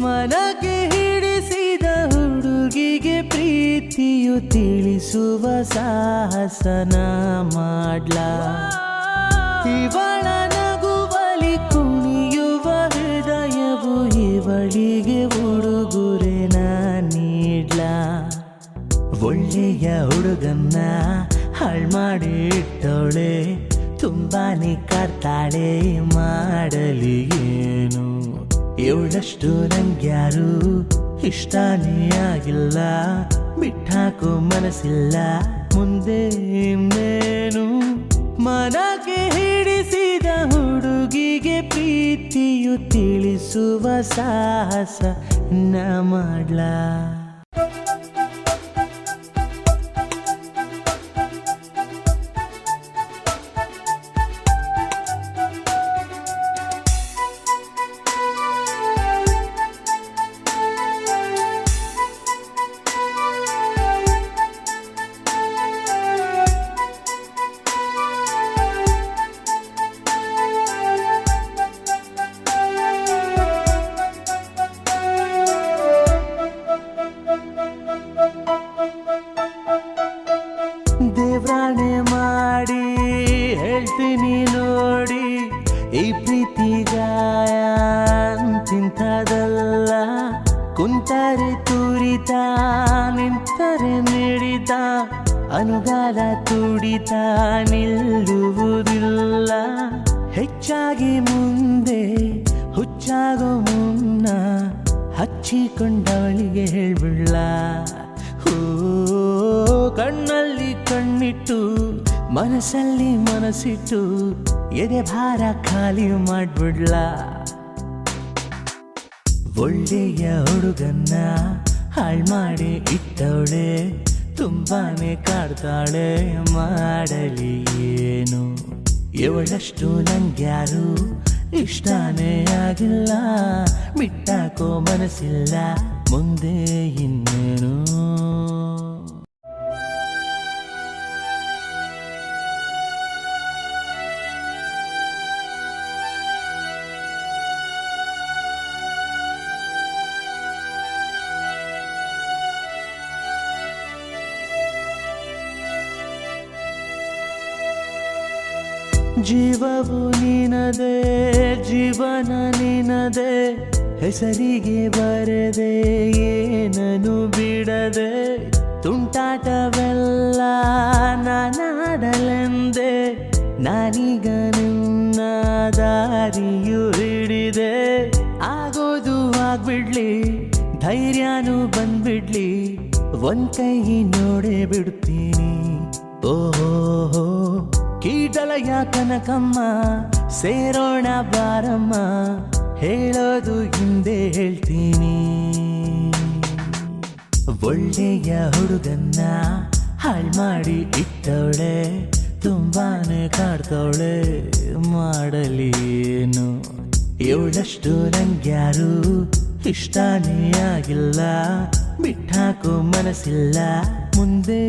ಮನಕ್ಕೆ ಹಿಡಿಸಿದ ಹುಡುಗಿಗೆ ಪ್ರೀತಿಯು ತಿಳಿಸುವ ಸಾಹಸನ ಮಾಡ್ಲಾ ಇವಳ ನಗುವಲಿ ಕುಣಿಯುವ ಹೃದಯವು ಇವಳಿಗೆ ಉಡುಗೊರೆನ ನೀಡ್ಲಾ ಒಳ್ಳೆಯ ಹುಡುಗನ್ನ ಹಾಳ್ ಮಾಡಿ ಇಟ್ಟವಳೆ ತುಂಬಾನೇ ಕಾಡ್ತಾಳೆ ಮಾಡಲಿ ಏನು ಇವಳಷ್ಟು ನಂಗ್ಯಾರು ಇಷ್ಟನೇ ಆಗಿಲ್ಲ ಬಿಟ್ಟಾಕೋ ಮನಸ್ಸಿಲ್ಲ ಮುಂದೆ ಇನ್ನೇನು ಮನಕ್ಕೆ ಹಿಡಿಸಿದ ಹುಡುಗಿಗೆ ಪ್ರೀತಿಯು ತಿಳಿಸುವ ಸಾಹಸ ನ ಮಾಡ್ಲಾ ದೇವ್ರಾಣೆ ಮಾಡಿ ಹೇಳ್ತೀನಿ ನೋಡಿ ಈ ಪ್ರೀತಿ ಗಾಯ ಅಂತಿಂಥದಲ್ಲ ಕುಂತರೆ ತುರಿತ ನಿಂತರೆ ಮಿಡಿತ ಅನುಗಾಲ ತುಡಿತ ನಿಲ್ಲುವುದಿಲ್ಲ ಹೆಚ್ಚಾಗಿ ಮುಂದೆ ಹುಚ್ಚಾಗೋ ಮುನ್ನ ಹಚ್ಚಿಕೊಂಡವಳಿಗೆ ಹೇಳ್ಬಿಡ್ಲ ಕಣ್ಣಲ್ಲಿ ಕಣ್ಣಿಟ್ಟು ಮನಸ್ಸಲ್ಲಿ ಮನಸ್ಸಿಟ್ಟು ಎದೆ ಭಾರ ಖಾಲಿ ಮಾಡ್ಬಿಡ್ಲ ಒಳ್ಳೆಯ ಹುಡುಗನ್ನ ಹಾಳ್ ಮಾಡಿ ಇಟ್ಟವಳೆ ತುಂಬಾನೇ ಕಾಡ್ತಾಳೆ ಮಾಡಲಿ ಏನು ಇವಳಷ್ಟು ನಂಗ್ಯಾರು ಇಷ್ಟನೇ ಆಗಿಲ್ಲ ಬಿಟ್ಟಾಕೋ ಮನಸ್ಸಿಲ್ಲ ಮುಂದೆ ಇನ್ನೇನು ಜೀವವು ನಿನದೆ ಜೀವನ ನಿನದೆ ಹೆಸರಿಗೆ ಬರದೆ ಏನನು ಬಿಡದೆ ತುಂಟಾಟವೆಲ್ಲ ನಾನಾಡಲೆಂದೆ ನಾನೀಗ ನಿನ್ನ ದಾರಿಯು ಹಿಡಿದೆ ಆಗೋದು ಆಗ್ಬಿಡ್ಲಿ ಧೈರ್ಯನೂ ಬಂದ್ಬಿಡ್ಲಿ ಒಂದ್ ಕೈ ನೋಡೇ ಬಿಡ್ತೀನಿ ಓಹೋ ಕೀಟಲಯ ಕನಕಮ್ಮ ಸೇರೋಣ ಬಾರಮ್ಮ ಹೇಳೋದು ಹಿಂದೆ ಹೇಳ್ತೀನಿ ಒಳ್ಳೆಯ ಹುಡುಗನ್ನ ಹಾಳ್ ಮಾಡಿ ಇಟ್ಟವಳೆ ತುಂಬಾನೇ ಕಾಡ್ತವಳೆ ಮಾಡಲಿ ಏನು ಇವಳಷ್ಟು ನಂಗ್ಯಾರು ಇಷ್ಟನೇ ಆಗಿಲ್ಲ ಬಿಟ್ಟಾಕೋ ಮನಸ್ಸಿಲ್ಲ ಮುಂದೆ